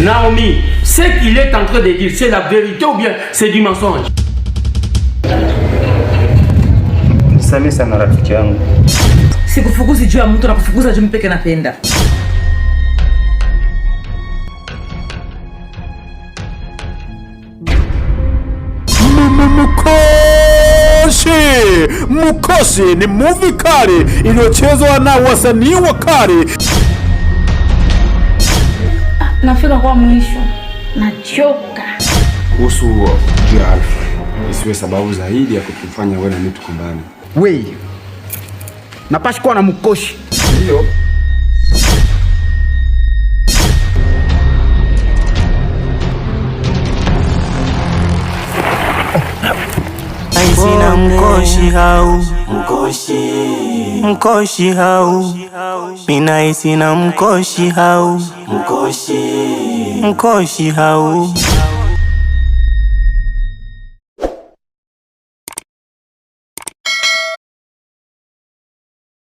Naomi, ce qu'il est en train de dire, c'est la vérité ou bien c'est du mensonge? Nisamehe sana rafiki yangu. Sikufukuzi juu ya mtu na kufukuza juu mpeke napenda. Mkoshi ni movie kali iliyochezwa na wasanii wa kali. Nafika kwa mwisho. Nachoka. Kuhusu juu ya Alfa, isiwe sababu zaidi ya kutufanya wewe na mimi tukumbane. Wewe napashi kuwa na mkoshi. Ndio. Sina mkoshi hau mkoshi hau mina sina mkoshi hau mkoshi hau